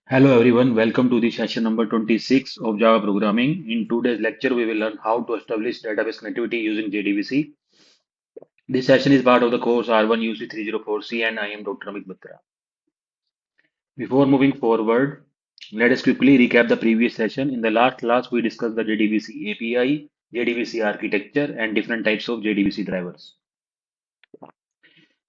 Hello everyone, welcome to the session number 26 of Java programming. In today's lecture, we will learn how to establish database connectivity using JDBC. This session is part of the course R1 UC 304C and I am Dr. Amit Batra. Before moving forward, let us quickly recap the previous session. In the last class, we discussed the JDBC API, JDBC architecture, and different types of JDBC drivers.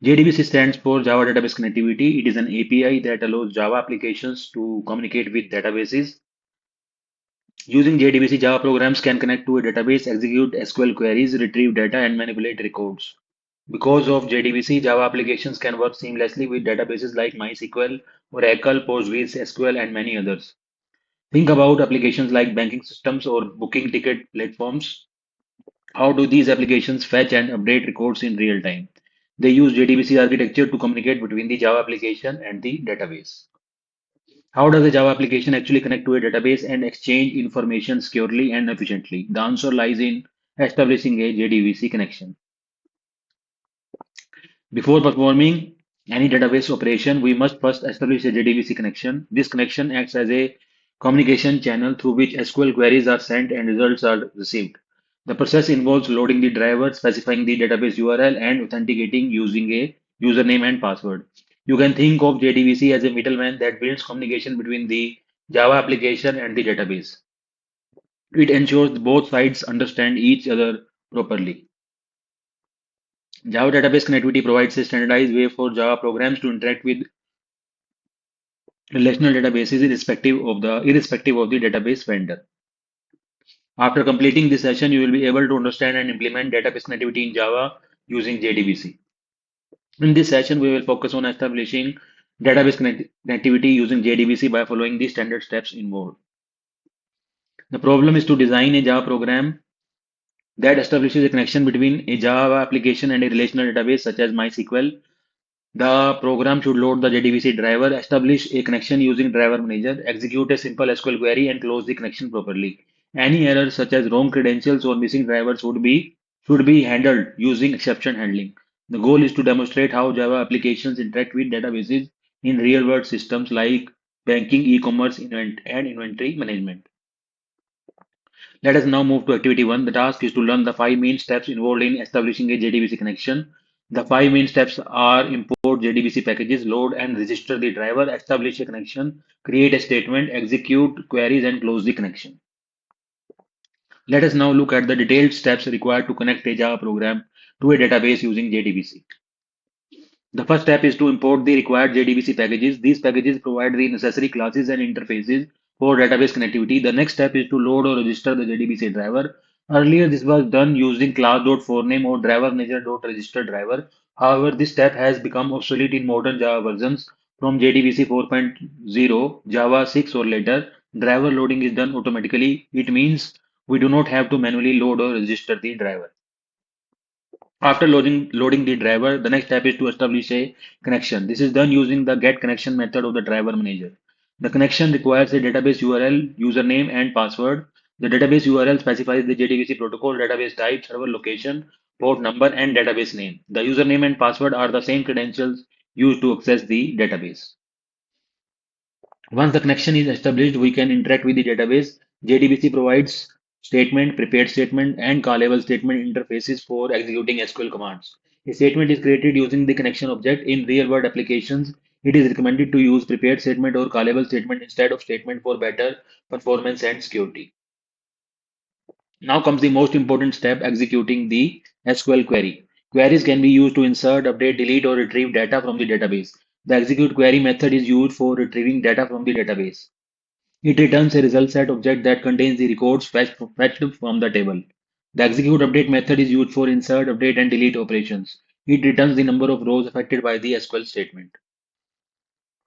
JDBC stands for Java Database Connectivity. It is an API that allows Java applications to communicate with databases. Using JDBC, Java programs can connect to a database, execute SQL queries, retrieve data, and manipulate records. Because of JDBC, Java applications can work seamlessly with databases like MySQL, Oracle, PostgreSQL, and many others. Think about applications like banking systems or booking ticket platforms. How do these applications fetch and update records in real time? They use JDBC architecture to communicate between the Java application and the database. How does a Java application actually connect to a database and exchange information securely and efficiently? The answer lies in establishing a JDBC connection. Before performing any database operation, we must first establish a JDBC connection. This connection acts as a communication channel through which SQL queries are sent and results are received. The process involves loading the driver, specifying the database URL, and authenticating using a username and password. You can think of JDBC as a middleman that builds communication between the Java application and the database. It ensures both sides understand each other properly. Java Database Connectivity provides a standardized way for Java programs to interact with relational databases irrespective of the database vendor. After completing this session, you will be able to understand and implement database connectivity in Java using JDBC. In this session, we will focus on establishing connectivity using JDBC by following the standard steps involved. The problem is to design a Java program that establishes a connection between a Java application and a relational database such as MySQL. The program should load the JDBC driver, establish a connection using DriverManager, execute a simple SQL query, and close the connection properly. Any errors such as wrong credentials or missing drivers should be handled using exception handling. The goal is to demonstrate how Java applications interact with databases in real-world systems like banking, e-commerce, and inventory management. Let us now move to activity 1. The task is to learn the 5 main steps involved in establishing a JDBC connection. The 5 main steps are import JDBC packages, load and register the driver, establish a connection, create a statement, execute queries, and close the connection. Let us now look at the detailed steps required to connect a Java program to a database using JDBC. The first step is to import the required JDBC packages. These packages provide the necessary classes and interfaces for database connectivity. The next step is to load or register the JDBC driver. Earlier, this was done using class.forename or driver.manager.register driver. However, this step has become obsolete in modern Java versions. From JDBC 4.0, Java 6 or later, driver loading is done automatically. It means we do not have to manually load or register the driver. After loading the driver, the next step is to establish a connection. This is done using the get connection method of the driver manager. The connection requires a database URL, username, and password. The database URL specifies the JDBC protocol, database type, server location, port number, and database name. The username and password are the same credentials used to access the database. Once the connection is established, we can interact with the database. JDBC provides statement, prepared statement, and callable statement interfaces for executing SQL commands. A statement is created using the connection object. In real-world applications, it is recommended to use prepared statement or callable statement instead of statement for better performance and security. Now comes the most important step, executing the SQL query. Queries can be used to insert, update, delete, or retrieve data from the database. The execute query method is used for retrieving data from the database. It returns a result set object that contains the records fetched from the table. The execute update method is used for insert, update, and delete operations. It returns the number of rows affected by the SQL statement.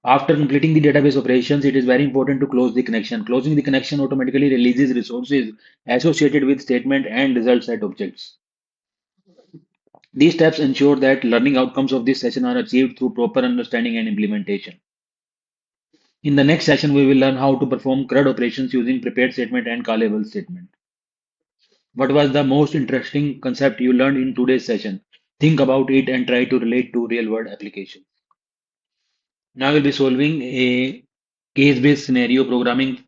After completing the database operations, it is very important to close the connection. Closing the connection automatically releases resources associated with statement and result set objects. These steps ensure that learning outcomes of this session are achieved through proper understanding and implementation. In the next session, we will learn how to perform CRUD operations using prepared statement and callable statement. What was the most interesting concept you learned in today's session? Think about it and try to relate to real world applications. Now we'll be solving a case-based scenario programming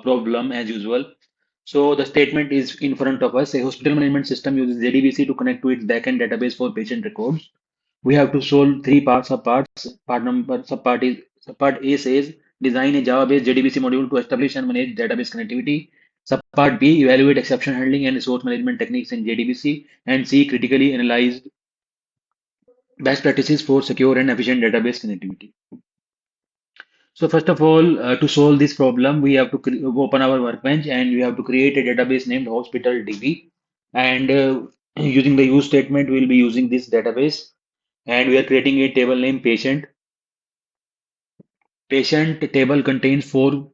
problem as usual. So the statement is in front of us. A hospital management system uses JDBC to connect to its backend database for patient records. We have to solve three parts of parts. Subpart A says design a Java-based JDBC module to establish and manage database connectivity. Subpart B evaluate exception handling and resource management techniques in JDBC. And C critically analyze best practices for secure and efficient database connectivity. So first of all, to solve this problem, we have to open our workbench and we have to create a database named Hospital DB. And using the use statement, we will be using this database. And we are creating a table named patient. Patient table contains four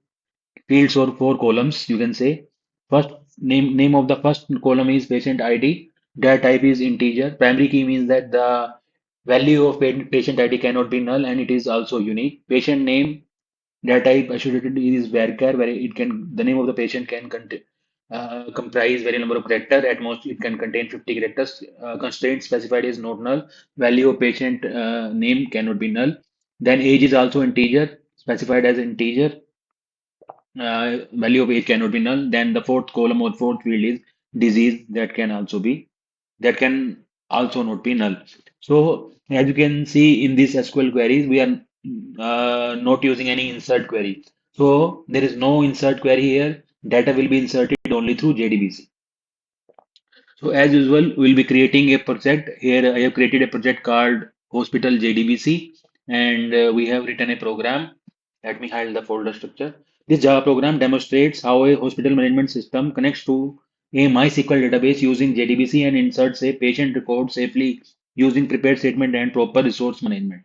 fields or four columns, you can say. First name of the first column is patient ID. Data type is integer. Primary key means that the value of patient ID cannot be null and it is also unique. Patient name data type associated is varchar, where it can the name of the patient can comprise very number of characters. At most, it can contain 50 characters. Constraint specified is not null. Value of patient name cannot be null. Then age is also integer, specified as integer. Value of age cannot be null. Then the fourth column or fourth field is disease that can also not be null. So as you can see in these SQL queries, we are not using any insert query. So there is no insert query here. Data will be inserted only through JDBC. So as usual, we'll be creating a project. Here I have created a project called Hospital JDBC and we have written a program. Let me hide the folder structure. This Java program demonstrates how a hospital management system connects to a MySQL database using JDBC and inserts a patient record safely using prepared statement and proper resource management.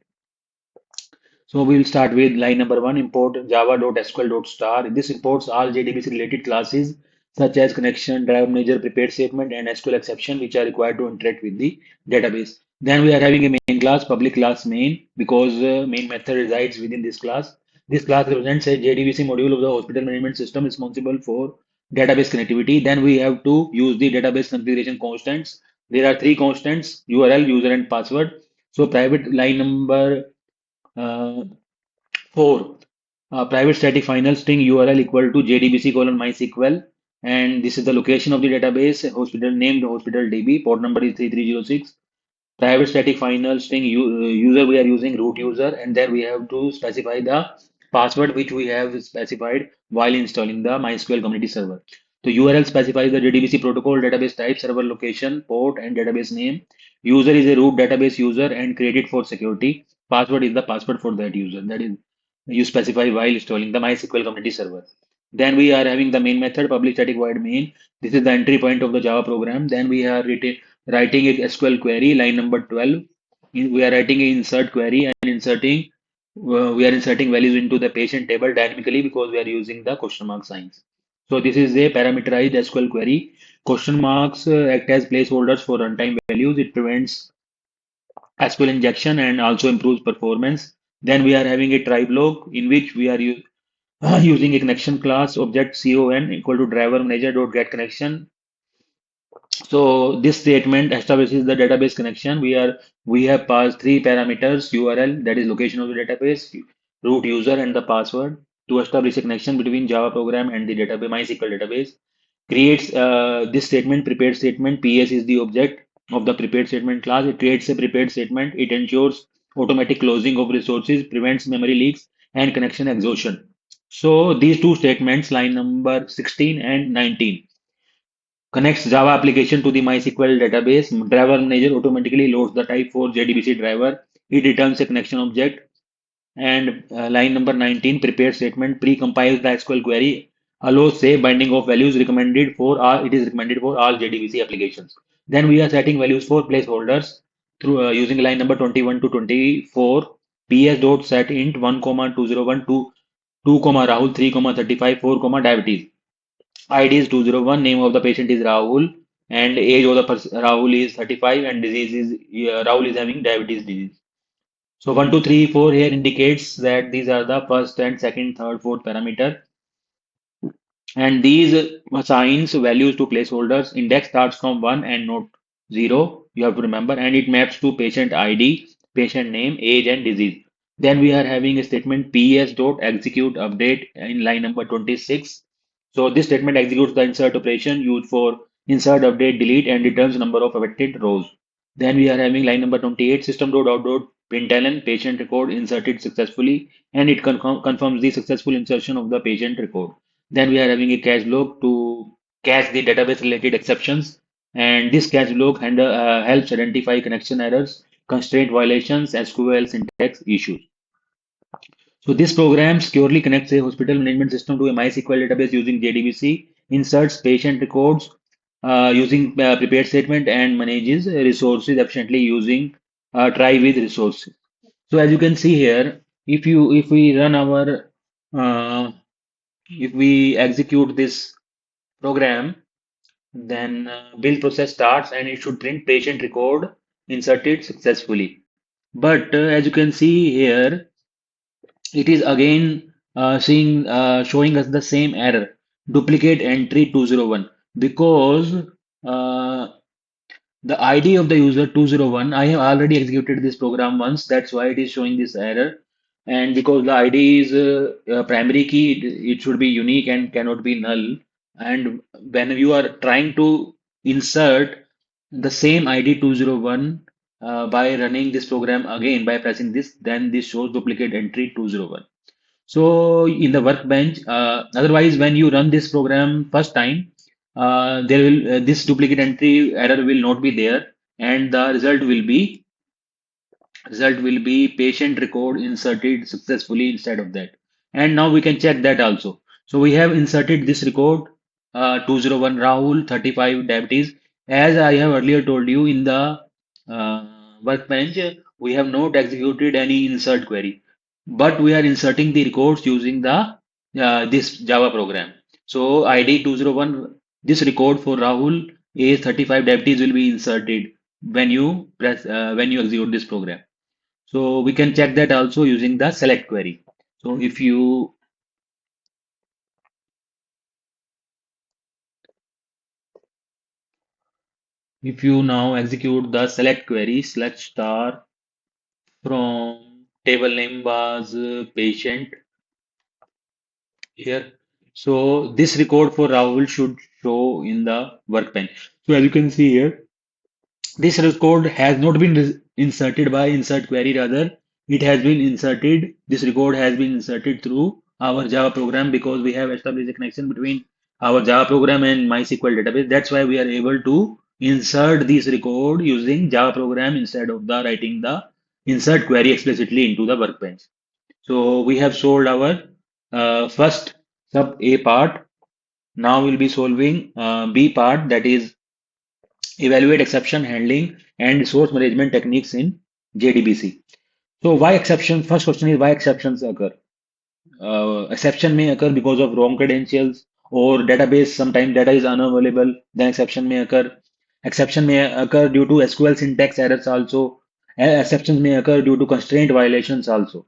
So we will start with line number one, import java.sql.star. This imports all JDBC related classes such as connection, drive manager, prepared statement, and SQL exception, which are required to interact with the database. Then we are having a main class, public class main, because main method resides within this class. This class represents a JDBC module of the hospital management system responsible for database connectivity. Then we have to use the database configuration constants. There are three constants, URL, user, and password. So private line number uh, 4. Private static final string URL equal to JDBC colon MySQL. And this is the location of the database, hospital name, the hospital DB, port number is 3306. Private static final string user, we are using root user, and then we have to specify the password which we have specified while installing the MySQL community server. So URL specifies the JDBC protocol, database type, server location, port, and database name. User is a root database user and created for security. Password is the password for that user. That is you specify while installing the MySQL community server. Then we are having the main method, public static void main. This is the entry point of the Java program. Then we are writing a SQL query, line number 12. We are writing an insert query and we are inserting values into the patient table dynamically because we are using the question mark signs. So this is a parameterized SQL query. Question marks act as placeholders for runtime values. It prevents SQL injection and also improves performance. Then we are having a try block in which we are using a connection class object con equal to driver manager dot get connection. So this statement establishes the database connection. We have passed three parameters: URL, that is location of the database, root user, and the password to establish a connection between Java program and the database MySQL database. Creates this statement, prepared statement. PS is the object of the prepared statement class. It creates a prepared statement. It ensures automatic closing of resources, prevents memory leaks, and connection exhaustion. So these two statements, line number 16 and 19 connects Java application to the MySQL database. Driver manager automatically loads the type for JDBC driver. It returns a connection object. And line number 19, prepare statement, pre-compiles the SQL query, allows say binding of values recommended for all, it is recommended for all JDBC applications. Then we are setting values for placeholders through using line number 21 to 24, ps dot set int 1, 201, 2, Rahul 3, 35, 4, diabetes. ID is 201, name of the patient is Rahul, and age of the person Rahul is 35, and disease is Rahul is having diabetes disease. So 1, 2, 3, 4 here indicates that these are the first and second, third, fourth parameter, and these assigns values to placeholders. Index starts from 1 and not 0. You have to remember, and it maps to patient ID, patient name, age, and disease. Then we are having a statement ps dot execute update in line number 26. So this statement executes the insert operation used for insert, update, delete, and returns number of affected rows. Then we are having line number 28, system dot out dot println patient record inserted successfully, and it confirms the successful insertion of the patient record. Then we are having a catch log to catch the database related exceptions, and this catch log helps identify connection errors, constraint violations, SQL syntax issues. So this program securely connects a hospital management system to a MySQL database using JDBC, inserts patient records using prepared statement, and manages resources efficiently using try with resources. So as you can see here, if we run our if we execute this program, then build process starts and it should print patient record inserted successfully. But as you can see here, it is again showing us the same error, duplicate entry 201, because uh, the ID of the user 201, I have already executed this program once, that's why it is showing this error. And because the ID is a primary key, it should be unique and cannot be null. And when you are trying to insert the same ID 201 by running this program again by pressing this, then this shows duplicate entry 201. So in the workbench, otherwise, when you run this program first time, there will this duplicate entry error will not be there, and the result will be patient record inserted successfully instead of that. And now we can check that also. So we have inserted this record 201 Rahul 35 diabetes. As I have earlier told you in the uh, workbench, we have not executed any insert query, but we are inserting the records using the this Java program. So ID 201, this record for Rahul age 35 diabetes will be inserted when you execute this program. So we can check that also using the select query. So if you now execute the select query, select star from table name was patient here. So this record for Rahul should show in the workbench. So as you can see here, this record has not been inserted by insert query, rather, it has been inserted. This record has been inserted through our Java program because we have established a connection between our Java program and MySQL database. That's why we are able to insert this record using Java program instead of the writing the insert query explicitly into the workbench. So we have solved our first sub A part. Now we'll be solving B part, that is evaluate exception handling and resource management techniques in JDBC. So why exceptions? First question is why exceptions occur. Exception may occur because of wrong credentials or database. Sometimes data is unavailable. Then exception may occur. Exception may occur due to SQL syntax errors also. Exceptions may occur due to constraint violations also.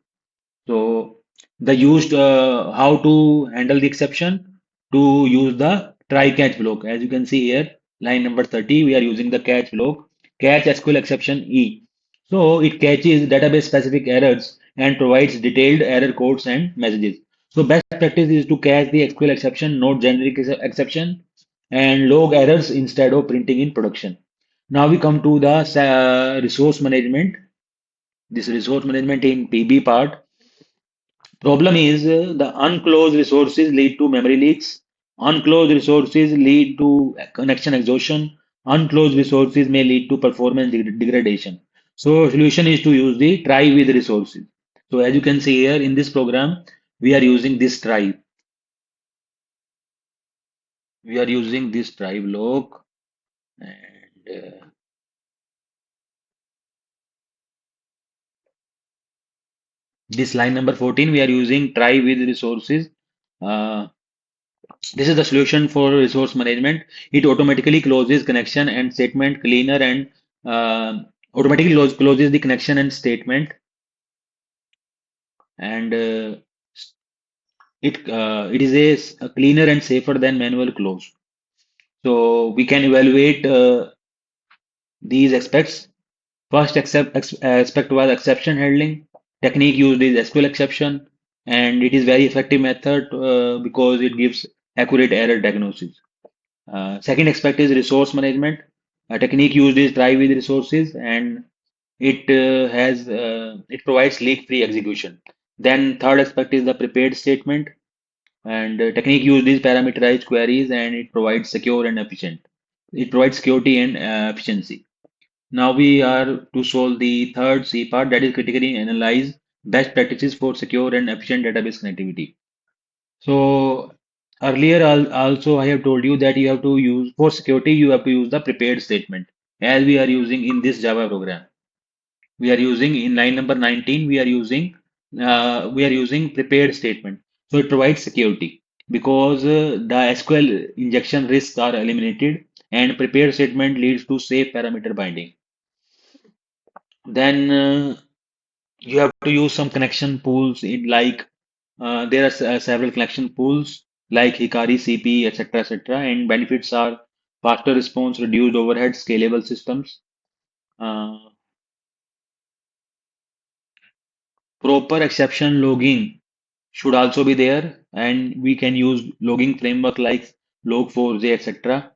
So the used how to handle the exception, to use the try catch block. As you can see here, line number 30, we are using the catch block, catch SQL exception E. So it catches database specific errors and provides detailed error codes and messages. So best practice is to catch the SQL exception, not generic exception, and log errors instead of printing in production. Now we come to the resource management. This resource management in PB part. Problem is the unclosed resources lead to memory leaks. Unclosed resources lead to connection exhaustion. Unclosed resources may lead to performance degradation. So solution is to use the try with resources. So as you can see here in this program, we are using this try. We are using this try block, and this line number 14, we are using try with resources. Uh, This is the solution for resource management. It automatically closes connection and statement cleaner and automatically closes the connection and statement, and it is a cleaner and safer than manual close. So we can evaluate these aspects. First aspect was exception handling. Technique used is SQL exception, and it is very effective method because it gives accurate error diagnosis. Second aspect is resource management. A technique used is try with resources, and it provides leak-free execution. Then third aspect is the prepared statement, and technique used is parameterized queries, and it provides secure and efficient. It provides security and efficiency. Now we are to solve the third C part, that is critically analyze best practices for secure and efficient database connectivity. So earlier also I have told you that you have to use for security you have to use the prepared statement as we are using in this Java program. We are using in line number 19 we are using prepared statement. So it provides security because the SQL injection risks are eliminated and prepared statement leads to safe parameter binding. Then you have to use some connection pools in like there are several connection pools like Hikari, CP, etc., etc. And benefits are faster response, reduced overhead, scalable systems. Uh, Proper exception logging should also be there, and we can use logging framework like Log4j, etc.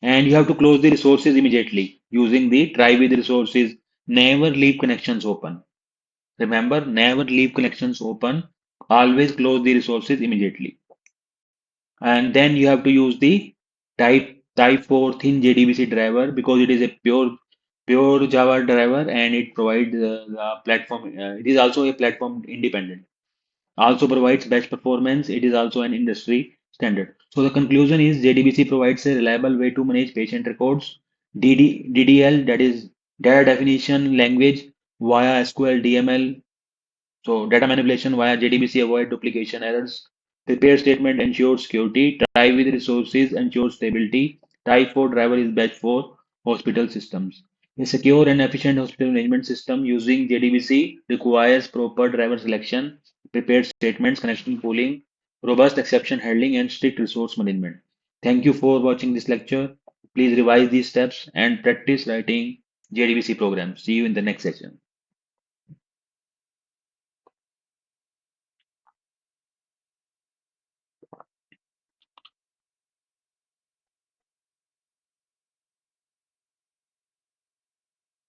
And you have to close the resources immediately using the try with resources. Never leave connections open. Remember, never leave connections open. Always close the resources immediately. And then you have to use the type 4 thin JDBC driver because it is a pure Java driver and it provides the platform. It is also a platform independent. Also provides best performance. It is also an industry standard. So the conclusion is JDBC provides a reliable way to manage patient records. DDL, that is data definition language via SQL DML. So data manipulation via JDBC avoid duplication errors. Prepare statement ensures security. Try with resources ensures stability. Type 4 driver is best for hospital systems. A secure and efficient hospital management system using JDBC requires proper driver selection, prepared statements, connection pooling, robust exception handling, and strict resource management. Thank you for watching this lecture. Please revise these steps and practice writing JDBC programs. See you in the next session.